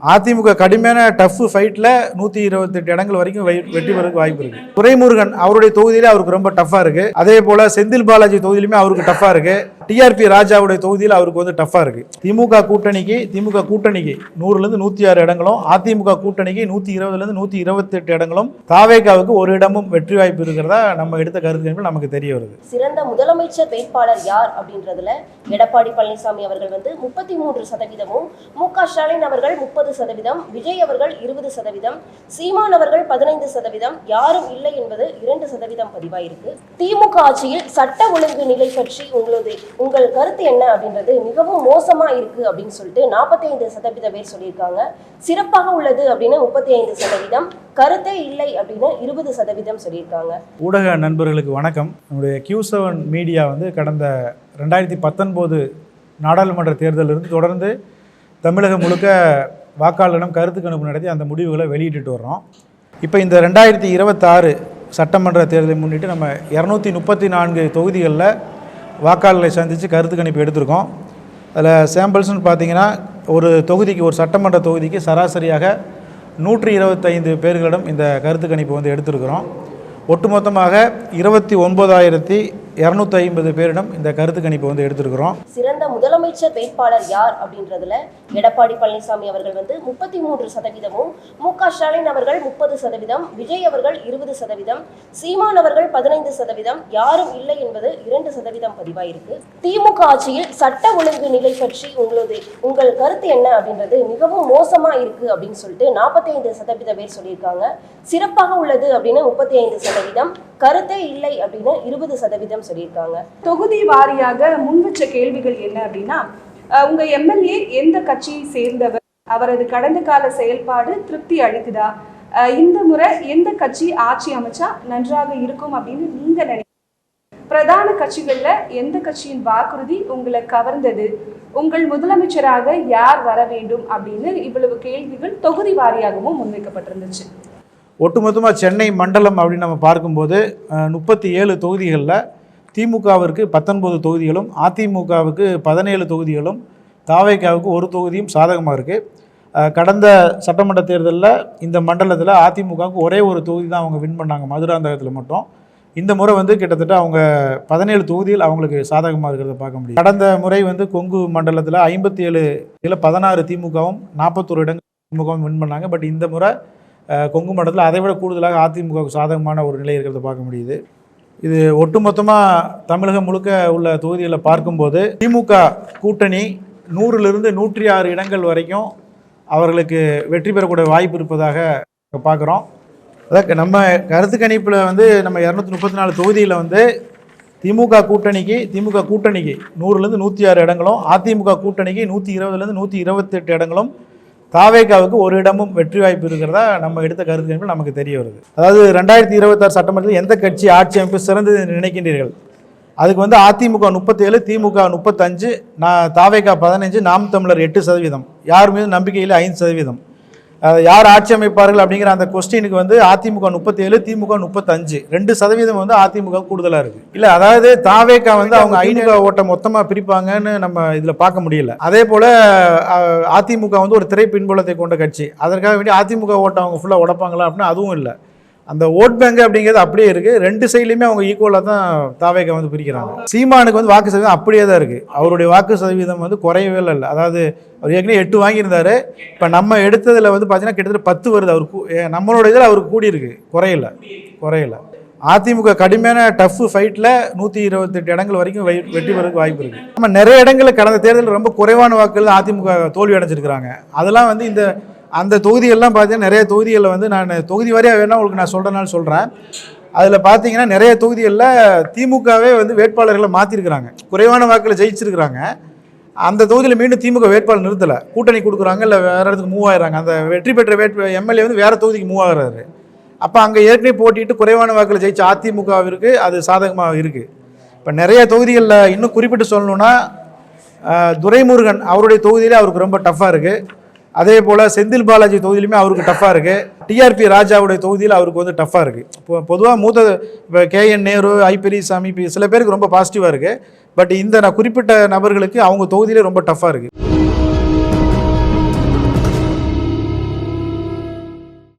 அதிமுக கடுமையான டஃப் ஃபைட்டில் 128 இடங்கள் வரைக்கும் வெற்றி பெறதுக்கு வாய்ப்பு இருக்குது. துரைமுருகன் அவருடைய தொகுதியிலே அவருக்கு ரொம்ப டஃப்பாக இருக்குது. அதே போல் செந்தில் பாலாஜி தொகுதியிலுமே அவருக்கு டஃப்பாக இருக்குது. டிஆர்பி ராஜாவுடைய தொகுதியில் அவருக்கு வந்து டஃப்பாக இருக்குது. திமுக கூட்டணிக்கு 100லேருந்து 106 இடங்களும், அதிமுக கூட்டணிக்கு 120லேருந்து 128 இடங்களும், தாவேகாவுக்கு ஒரு இடமும் வெற்றி வாய்ப்பு இருக்கிறதா நம்ம எடுத்த கருத்து நமக்கு தெரிய வருது. சிறந்த முதலமைச்சர் வேட்பாளர் யார் அப்படின்றதுல எடப்பாடி பழனிசாமி அவர்கள் வந்து 33%, மு.க. ஸ்டாலின் அவர்கள் 30%, விஜய் அவர்கள் 20%, சீமான் அவர்கள் 15%, யாரும் இல்லை என்பது 2% பதிவாயிருக்கு. திமுக ஆட்சியில் சட்ட ஒழுங்கு நிலை பற்றி உங்கள் கருத்து என்ன அப்படின்றது மிகவும் மோசமா இருக்கு அப்படின்னு சொல்லிட்டு 45% பேர் சொல்லியிருக்காங்க. சிறப்பாக உள்ளது அப்படின்னு 35%, கருத்தே இல்லை அப்படின்னு 20% சொல்லியிருக்காங்க. ஊடக நண்பர்களுக்கு வணக்கம். நம்முடைய Q7 மீடியா வந்து கடந்த 2019 நாடாளுமன்ற தேர்தலிலிருந்து தொடர்ந்து தமிழகம் முழுக்க வாக்காளரிடம் கருத்து கணிப்பு நடத்தி அந்த முடிவுகளை வெளியிட்டு வர்றோம். இப்போ இந்த 2026 சட்டமன்ற தேர்தலை முன்னிட்டு நம்ம 234 தொகுதிகளில் வாக்காளர்களை சந்தித்து கருத்து கணிப்பு எடுத்திருக்கோம். அதில் சாம்பிள்ஸ்னு பார்த்தீங்கன்னா ஒரு தொகுதிக்கு, ஒரு சட்டமன்ற தொகுதிக்கு சராசரியாக 125 பேர்களிடம் இந்த கருத்து கணிப்பு வந்து எடுத்திருக்கிறோம். ஒட்டுமொத்தமாக 29,250 பேரிடம் இந்த கருத்து கணிப்பு வந்து எடுத்திருக்கிறோம். சிறந்த முதலமைச்சர் வேட்பாளர் யார் அப்படின்றதுல எடப்பாடி பழனிசாமி அவர்கள் வந்து 33%, மு.க. ஸ்டாலின் அவர்கள் 30%, விஜய் அவர்கள் 20%, சீமான் அவர்கள் 15%, யாரும் இல்லை என்பது 2% பதிவாயிருக்கு. திமுக ஆட்சியில் சட்ட ஒழுங்கு நிலை பற்றி உங்கள் கருத்து என்ன அப்படின்றது மிகவும் மோசமா இருக்கு அப்படின்னு சொல்லிட்டு 45% பேர் சொல்லியிருக்காங்க. சிறப்பாக உள்ளது அப்படின்னு 35%, கருத்தே இல்லை அப்படின்னு 20% சொல்லியிருக்காங்க. தொகுதி வாரியாக முன்வச்ச கேள்விகள் என்ன அப்படின்னா, உங்க எம்எல்ஏ எந்த கட்சியை சேர்ந்தவர், அவரது கடந்த கால செயல்பாடு திருப்தி அளிக்குதா, இந்த முறை எந்த கட்சி ஆட்சி அமைச்சா நன்றாக இருக்கும் அப்படின்னு நீங்க நினைக்கிறீங்க, பிரதான கட்சிகள்ல எந்த கட்சியின் வாக்குறுதி உங்களை கவர்ந்தது, உங்கள் முதலமைச்சராக யார் வர வேண்டும் அப்படின்னு இவ்வளவு கேள்விகள் தொகுதி வாரியாகவும் முன்வைக்கப்பட்டிருந்துச்சு. ஒட்டுமொத்தமாக சென்னை மண்டலம் அப்படின்னு நம்ம பார்க்கும்போது 37 தொகுதிகளில் திமுகவிற்கு 19 தொகுதிகளும், அதிமுகவுக்கு 17 தொகுதிகளும், தாவேகாவுக்கு ஒரு தொகுதியும் சாதகமாக இருக்குது. கடந்த சட்டமன்ற தேர்தலில் இந்த மண்டலத்தில் அதிமுகவுக்கு ஒரே ஒரு தொகுதி தான் அவங்க வின் பண்ணாங்க, மதுராந்தகத்தில் மட்டும். இந்த முறை வந்து கிட்டத்தட்ட அவங்க 17 தொகுதியில் அவங்களுக்கு சாதகமாக இருக்கிறத பார்க்க முடியும். கடந்த முறை வந்து கொங்கு மண்டலத்தில் 57 இதில் 16 திமுகவும் 41 இடங்கள் திமுகவும் வின் பண்ணாங்க. பட் இந்த முறை கொங்கு மண்டலத்தில் அதை விட கூடுதலாக அதிமுகவுக்கு சாதகமான ஒரு நிலை இருக்கிறத பார்க்க முடியுது. இது ஒட்டுமொத்தமாக தமிழகம் முழுக்க உள்ள தொகுதிகளை பார்க்கும்போது திமுக கூட்டணி 100லிருந்து 106 இடங்கள் வரைக்கும் அவர்களுக்கு வெற்றி பெறக்கூடிய வாய்ப்பு இருப்பதாக பார்க்குறோம். அதாவது நம்ம கருத்து கணிப்பில் வந்து நம்ம 234 தொகுதியில் வந்து திமுக கூட்டணிக்கு 100லேருந்து 106 இடங்களும், அதிமுக கூட்டணிக்கு 120லேருந்து 128 இடங்களும், தாவேகாவுக்கு ஒரு இடமும் வெற்றி வாய்ப்பு இருக்கிறதா நம்ம எடுத்த கருத்து நமக்கு தெரிய வருது. அதாவது 2026 சட்டமன்றத்தில் எந்த கட்சி ஆட்சி அமைப்பு சிறந்தது என்று நினைக்கின்றீர்கள்? அதுக்கு வந்து அதிமுக 37, திமுக 35, தாவேகா 15, நாம் தமிழர் 8%, யார் மீது நம்பிக்கை இல்லை 5%. யார் ஆட்சி அமைப்பார்கள் அப்படிங்கிற அந்த கொஸ்டினுக்கு வந்து அதிமுக 37, திமுக 35, 2% வந்து அதிமுக கூடுதலாக இருக்குது. இல்லை, அதாவது தாவேகா வந்து அவங்க 500 ஓட்டை மொத்தமாக பிரிப்பாங்கன்னு நம்ம இதில் பார்க்க முடியல. அதே போல் அதிமுக வந்து ஒரு திரை பின்புலத்தை கொண்ட கட்சி, அதற்காக வேண்டி அதிமுக ஓட்டை அவங்க ஃபுல்லாக உடைப்பாங்களா அப்படின்னா அதுவும் இல்லை. அந்த ஓட் பேங்க் அப்படிங்கிறது அப்படியே இருக்குது. 2 சைட்லையுமே அவங்க ஈக்குவலாக தான் தாவேகா வந்து பிரிக்கிறாங்க. சீமானுக்கு வந்து வாக்கு சதவீதம் அப்படியே தான் இருக்குது. அவருடைய வாக்கு சதவீதம் வந்து குறையவே இல்லை. அதாவது அவர் ஏற்கனவே 8 வாங்கியிருந்தார். இப்போ நம்ம எடுத்ததில் வந்து பார்த்தீங்கன்னா கிட்டத்தட்ட 10 வருது. அவருக்கு நம்மளோட இதில் அவருக்கு கூடியிருக்கு, குறையல. அதிமுக கடுமையான டஃப் ஃபைட்டில் 128 இடங்கள் வரைக்கும் வெற்றி பெறதுக்கு வாய்ப்பு இருக்குது. நம்ம நிறைய இடங்களில் கடந்த தேர்தலில் ரொம்ப குறைவான வாக்குகள் அதிமுக தோல்வி அடைஞ்சிருக்கிறாங்க. அதெல்லாம் வந்து அந்த தொகுதிகள்லாம் பார்த்தீங்கன்னா நிறைய தொகுதிகளில் வந்து நான் தொகுதி வாரியாக வேணால் உங்களுக்கு நான் சொல்கிறனால சொல்கிறேன். அதில் பார்த்தீங்கன்னா நிறைய தொகுதிகளில் திமுகவே வந்து வேட்பாளர்களை மாற்றிருக்கிறாங்க, குறைவான வாக்கில் ஜெயிச்சிருக்கிறாங்க. அந்த தொகுதியில் மீண்டும் திமுக வேட்பாளர் நிறுத்தலை, கூட்டணி கொடுக்குறாங்க, இல்லை வேறு இடத்துக்கு மூவ் ஆகிறாங்க. அந்த வெற்றி பெற்ற எம்எல்ஏ வந்து வேறு தொகுதிக்கு மூவ் ஆகிறாரு. அப்போ அங்கே ஏற்கனவே போட்டிட்டு குறைவான வாக்கில் ஜெயிச்ச அதிமுகவிற்கு அது சாதகமாக இருக்குது. இப்போ நிறைய தொகுதிகளில் இன்னும் குறிப்பிட்டு சொல்லணுன்னா துரைமுருகன் அவருடைய தொகுதியிலே அவருக்கு ரொம்ப டஃப்பாக இருக்குது. அதே போல் செந்தில் பாலாஜி தொகுதியிலுமே அவருக்கு டஃப்பாக இருக்குது. டிஆர்பி ராஜாவுடைய தொகுதியில் அவருக்கு வந்து டஃப்பாக இருக்குது. இப்போ பொதுவாக இப்போ KN நேரு, பெரியசாமி, சில பேருக்கு ரொம்ப பாசிட்டிவாக இருக்குது. பட் இந்த நான் குறிப்பிட்ட நபர்களுக்கு அவங்க தொகுதியிலே ரொம்ப டஃப்பாக இருக்குது.